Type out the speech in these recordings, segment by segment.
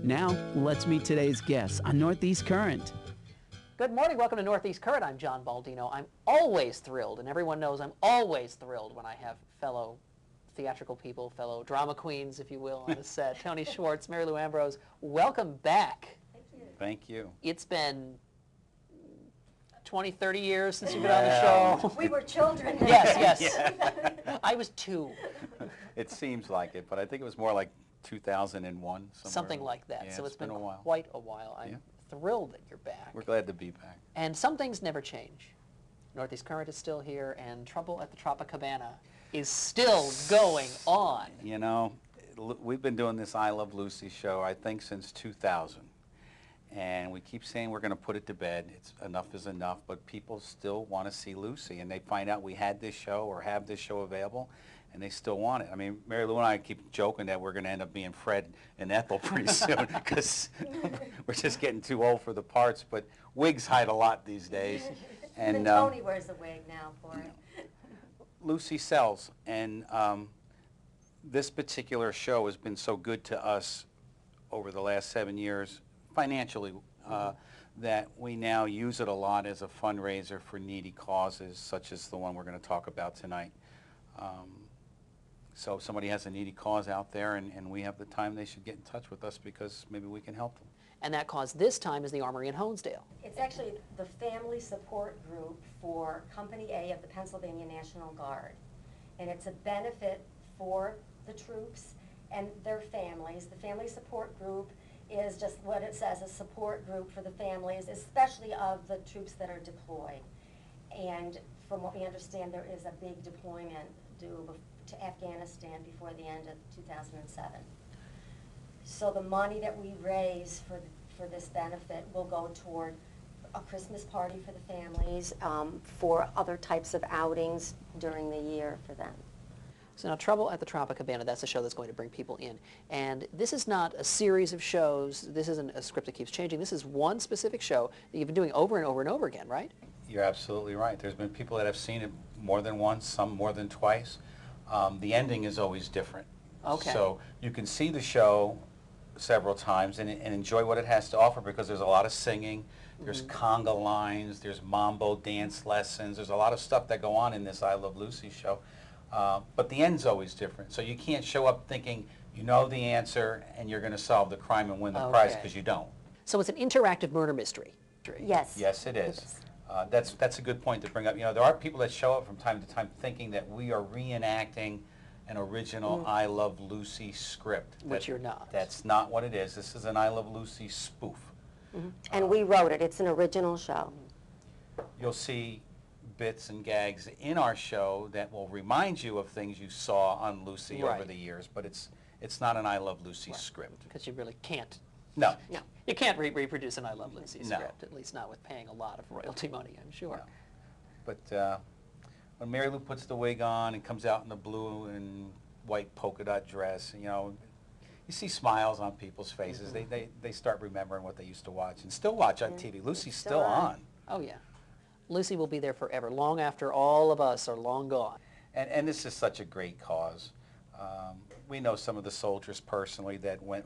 Now, let's meet today's guests on Northeast Current. Good morning, welcome to Northeast Current. I'm John Baldino. I'm always thrilled, and everyone knows I'm always thrilled when I have fellow theatrical people, fellow drama queens, if you will, on the set. Tony Schwartz, Marylou, Ambrose, welcome back. Thank you. Thank you. It's been 20, 30 years since you've been on the show. We were children. Yes. Yeah. I was 2. It seems like it, but I think it was more like 2001. Something like that. Yeah, So it's been a while. quite a while. I'm thrilled that you're back. We're glad to be back. And some things never change. Northeast Current is still here, and Trouble at the Tropicabana is still going on. You know, we've been doing this I Love Lucy show, I think, since 2000. And we keep saying we're going to put it to bed. Enough is enough, but people still want to see Lucy. And they find out we had this show or have this show available, and they still want it. I mean, Marylou and I keep joking that we're going to end up being Fred and Ethel pretty soon because we're just getting too old for the parts. But wigs hide a lot these days. And Tony wears a wig now for it. Lucy sells, and this particular show has been so good to us over the last 7 years, financially, that we now use it a lot as a fundraiser for needy causes, such as the one we're going to talk about tonight. So if somebody has a needy cause out there and we have the time, they should get in touch with us because maybe we can help them. And that cause this time is the Armory in Honesdale. It's actually the family support group for Company A of the Pennsylvania National Guard. And it's a benefit for the troops and their families. The family support group is just what it says, a support group for the families, especially of the troops that are deployed. And from what we understand, there is a big deployment due to Afghanistan before the end of 2007. So the money that we raise for this benefit will go toward a Christmas party for the families, for other types of outings during the year for them. So now Trouble at the Tropicabana, that's a show that's going to bring people in. And this is not a series of shows. This isn't a script that keeps changing. This is one specific show that you've been doing over and over and over again, right? You're absolutely right. There's been people that have seen it more than once, some more than twice. The ending is always different. Okay. So you can see the show several times and enjoy what it has to offer because there's a lot of singing, there's conga lines, there's mambo dance lessons, there's a lot of stuff that go on in this I Love Lucy show. But the end's always different. So you can't show up thinking you know the answer and you're going to solve the crime and win the prize because you don't. So it's an interactive murder mystery. Yes. Yes, it is. That's a good point to bring up. You know, there are people that show up from time to time thinking that we are reenacting an original I Love Lucy script. Which you're not. That's not what it is. This is an I Love Lucy spoof. And we wrote it. It's an original show. You'll see bits and gags in our show that will remind you of things you saw on Lucy over the years, but it's not an I Love Lucy script. Because you really can't. No. No. You can't reproduce an I Love Lucy No. script, at least not with paying a lot of royalty money, I'm sure. No. But when Marylou puts the wig on and comes out in the blue and white polka dot dress, you know, you see smiles on people's faces. They start remembering what they used to watch and still watch on TV. Lucy's still on. Oh, yeah. Lucy will be there forever, long after all of us are long gone. And this is such a great cause. We know some of the soldiers personally that went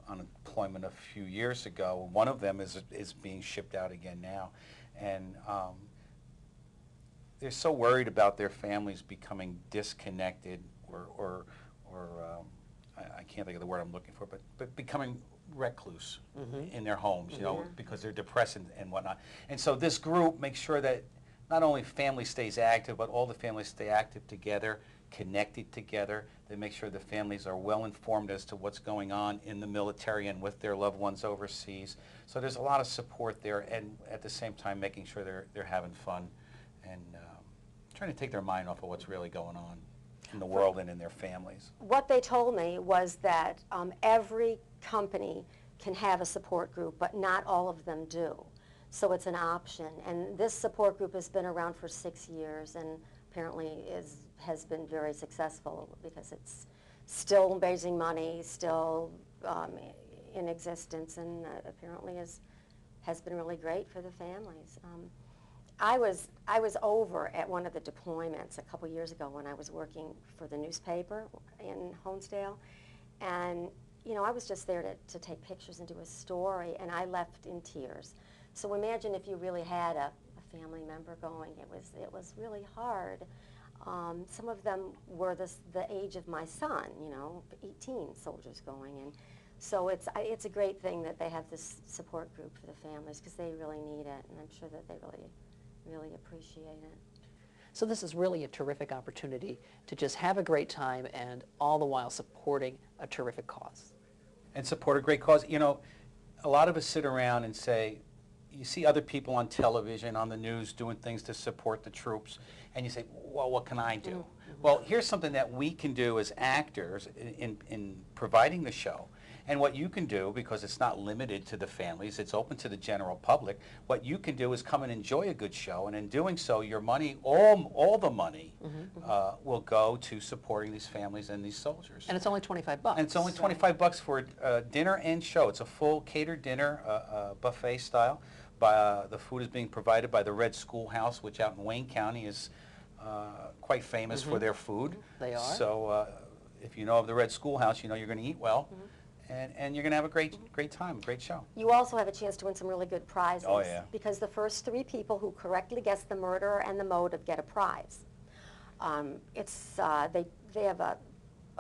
on deployment a few years ago. One of them is being shipped out again now. And they're so worried about their families becoming disconnected or I can't think of the word I'm looking for, but becoming recluse in their homes, you know, because they're depressed and whatnot. And so this group makes sure that not only family stays active, but all the families stay active together, connected together. They make sure the families are well informed as to what's going on in the military and with their loved ones overseas. So there's a lot of support there, and at the same time making sure they're having fun and trying to take their mind off of what's really going on in the world and in their families. What they told me was that every company can have a support group, but not all of them do. So it's an option. And this support group has been around for 6 years and apparently has been very successful because it's still raising money, still in existence, and apparently has been really great for the families. I was over at one of the deployments a couple years ago when I was working for the newspaper in Honesdale, and you know, I was just there to take pictures and do a story, and I left in tears. So imagine if you really had a family member going. It was really hard. Some of them were the age of my son, you know, 18 soldiers going, and so it's a great thing that they have this support group for the families, because they really need it, and I'm sure that they really appreciate it. So this is really a terrific opportunity to just have a great time, and all the while supporting a terrific cause. And support a great cause. You know, a lot of us sit around and say, you see other people on television, on the news, doing things to support the troops, and you say, well, what can I do? Mm-hmm. Well, here's something that we can do as actors in providing the show. And what you can do, because it's not limited to the families, it's open to the general public, what you can do is come and enjoy a good show, and in doing so, your money, all the money, will go to supporting these families and these soldiers. And it's only $25. And it's only $25 for dinner and show. It's a full catered dinner, buffet style. The food is being provided by the Red Schoolhouse, which out in Wayne County is quite famous for their food. They are. So if you know of the Red Schoolhouse, you know you're going to eat well. And you're going to have a great time, great show. You also have a chance to win some really good prizes. Oh, yeah. Because the first 3 people who correctly guess the murderer and the motive get a prize. They have a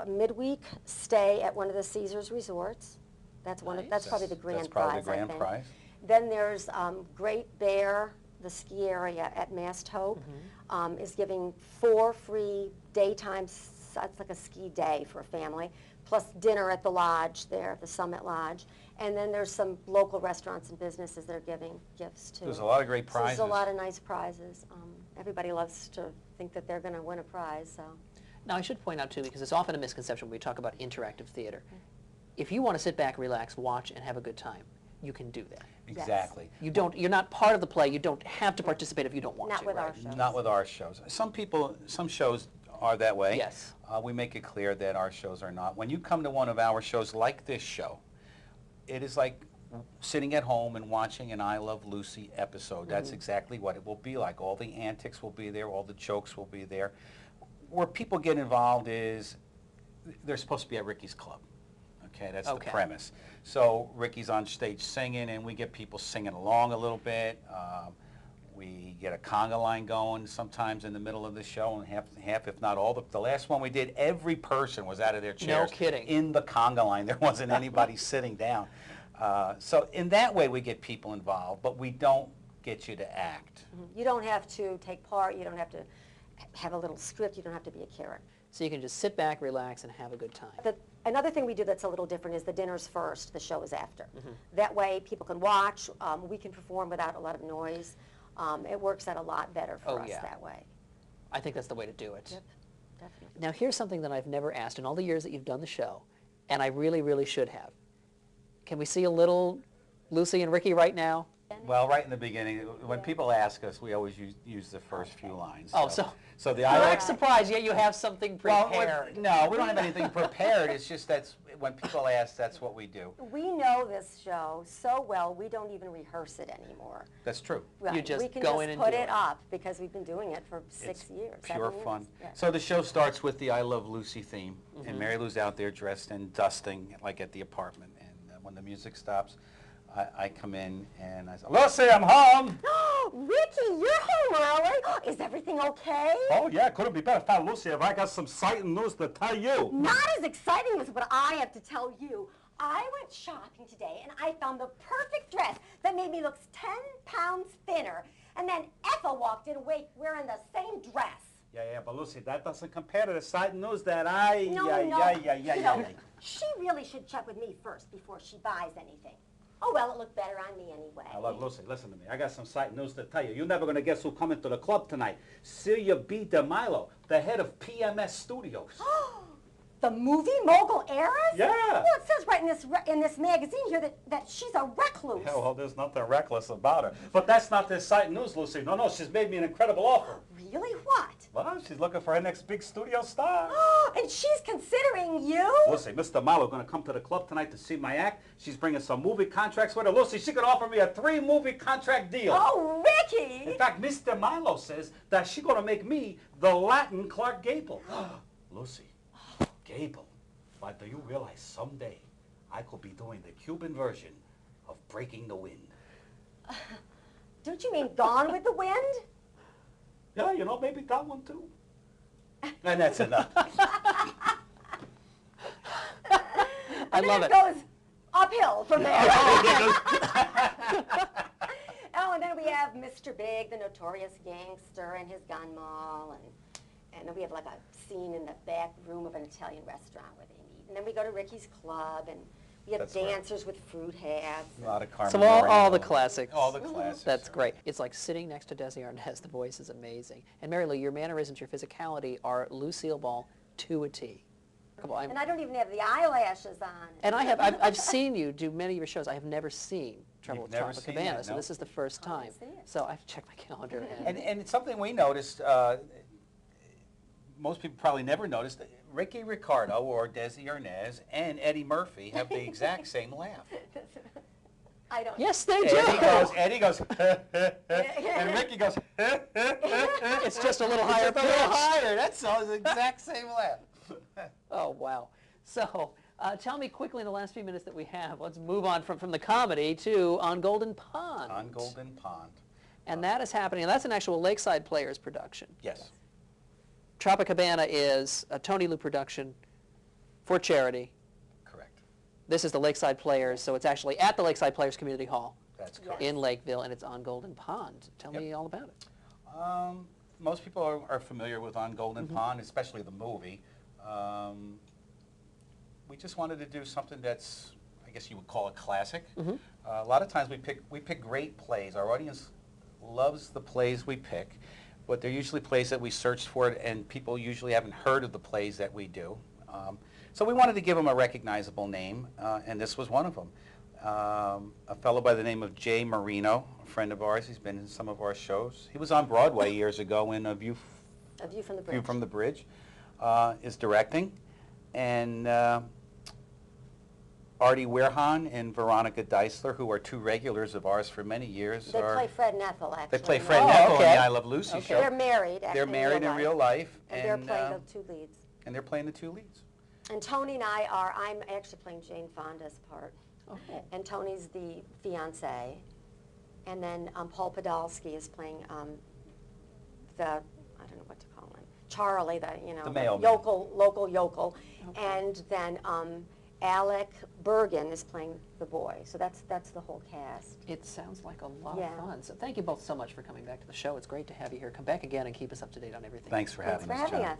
midweek stay at one of the Caesars resorts. That's that's probably the grand prize. That's probably the grand prize. Then there's Great Bear, the ski area at Mast Hope, is giving 4 free daytime. It's like a ski day for a family, plus dinner at the lodge there, the Summit Lodge. And then there's some local restaurants and businesses that are giving gifts too. There's a lot of great prizes. So there's a lot of nice prizes. Everybody loves to think that they're going to win a prize. So. Now I should point out too, because it's often a misconception when we talk about interactive theater. If you want to sit back, relax, watch, and have a good time, you can do that. Exactly. Yes. You're not part of the play. You don't have to participate if you don't want to. Not with our shows. Not with our shows. Some shows are that way. Yes. We make it clear that our shows are not. When you come to one of our shows like this show, it is like sitting at home and watching an I Love Lucy episode. That's exactly what it will be like. All the antics will be there. All the jokes will be there. Where people get involved is they're supposed to be at Ricky's Club. Okay, that's the premise. So Ricky's on stage singing, and we get people singing along a little bit. We get a conga line going sometimes in the middle of the show, and half if not all, the last one we did, every person was out of their chairs. No kidding. In the conga line. There wasn't anybody sitting down. So in that way we get people involved, but we don't get you to act. You don't have to take part. You don't have to have a little script. You don't have to be a character. So you can just sit back, relax, and have a good time. Another thing we do that's a little different is the dinner's first, the show is after. That way people can watch. We can perform without a lot of noise. It works out a lot better for us that way. I think that's the way to do it. Yep, definitely. Now here's something that I've never asked in all the years that you've done the show, and I really, really should have. Can we see a little Lucy and Ricky right now? Well, right in the beginning, when people ask us, we always use the first few lines. Oh, so the I'm surprised, yet you have something prepared. Well, no, we don't have anything prepared. It's just that's when people ask, that's what we do. We know this show so well, we don't even rehearse it anymore. That's true. You just we can go just in and put do it up because we've been doing it for 6 years. Pure fun. Yeah. So the show starts with the I Love Lucy theme, and Marylou's out there dressed and dusting like at the apartment, and when the music stops, I come in and I say, Lucy, I'm home. Ricky, you're home early. Is everything okay? Oh, yeah, couldn't be better. Fat Lucy, have I got some exciting news to tell you. Not as exciting as what I have to tell you. I went shopping today and I found the perfect dress that made me look 10 pounds thinner. And then Ethel walked in wearing the same dress. Yeah, but Lucy, that doesn't compare to the exciting news that I... No. She really should check with me first before she buys anything. Oh, well, it looked better on me anyway. Now, look, Lucy, listen to me. I got some exciting news to tell you. You're never going to guess who's coming to the club tonight. Celia B. DeMilo, the head of PMS Studios. The movie mogul heiress? Yeah. Well, it says right in this magazine here that she's a recluse. Yeah, well, there's nothing reckless about her. But that's not the exciting news, Lucy. No, she's made me an incredible offer. Really? What? Well, she's looking for her next big studio star. And she's considering you? Lucy, Mr. Marlowe going to come to the club tonight to see my act. She's bringing some movie contracts with her. Lucy, she could offer me a 3-movie contract deal. Oh, Ricky! In fact, Mr. Marlowe says that she's going to make me the Latin Clark Gable. Lucy, Gable. But do you realize someday I could be doing the Cuban version of Breaking the Wind. Don't you mean Gone with the Wind? Yeah, you know, maybe that one too. And that's enough. I love it. It goes uphill from there. Oh, and then we have Mr. Big, the notorious gangster, and his gun mall, and then we have like a scene in the back room of an Italian restaurant where they meet. And then we go to Ricky's club, and we have That's right. dancers with fruit hats. A lot of Carmen So all Moreno. the classics. All the classics. That's great. It's like sitting next to Desi Arnaz. The voice is amazing. And Marylou, your mannerisms, your physicality are Lucille Ball to a T. And I don't even have the eyelashes on. And I've seen you do many of your shows. I have never seen Trouble You've with never seen Tropicabana, that, so no? this is the first Oh, I time. see it. So I've checked my calendar. And it's something we noticed, most people probably never noticed, that Ricky Ricardo or Desi Arnaz and Eddie Murphy have the exact same laugh. I don't. Yes, they do. Eddie goes, and Ricky goes, It's just a little higher just a little pitch. higher. That's all, it's the exact same laugh. Oh, wow. So tell me quickly in the last few minutes that we have, let's move on from the comedy to On Golden Pond. On Golden Pond. And that is happening, and that's an actual Lakeside Players production. Yes. Tropicabana is a Tony Lou production for charity. Correct. This is the Lakeside Players, so it's actually at the Lakeside Players Community Hall That's correct. in Lakeville, and it's on Golden Pond. Tell me all about it. Most people are familiar with On Golden Pond, especially the movie. We just wanted to do something that's, I guess you would call it classic. A lot of times we pick great plays. Our audience loves the plays we pick, but they're usually plays that we searched for, and people usually haven't heard of the plays that we do. So we wanted to give them a recognizable name, and this was one of them. A fellow by the name of Jay Marino, a friend of ours. He's been in some of our shows. He was on Broadway years ago in A View from the Bridge. View from the Bridge, is directing. And Artie Weirhan and Veronica Deisler, who are two regulars of ours for many years. They play Fred and Ethel, actually. They play in Fred the- and Ethel okay. in the I Love Lucy show. They're married, actually. They're married in real life. And they're playing the two leads. And they're playing the two leads. And Tony and I'm actually playing Jane Fonda's part. Okay. And Tony's the fiancé. And then Paul Podolsky is playing the, I don't know what to call him, Charlie, The mailman. local yokel. Okay. And then Alec Bergen is playing the boy. So that's the whole cast. It sounds like a lot Yeah. of fun. So thank you both so much for coming back to the show. It's great to have you here. Come back again and keep us up to date on everything. Thanks for Thanks having for us, having John. us.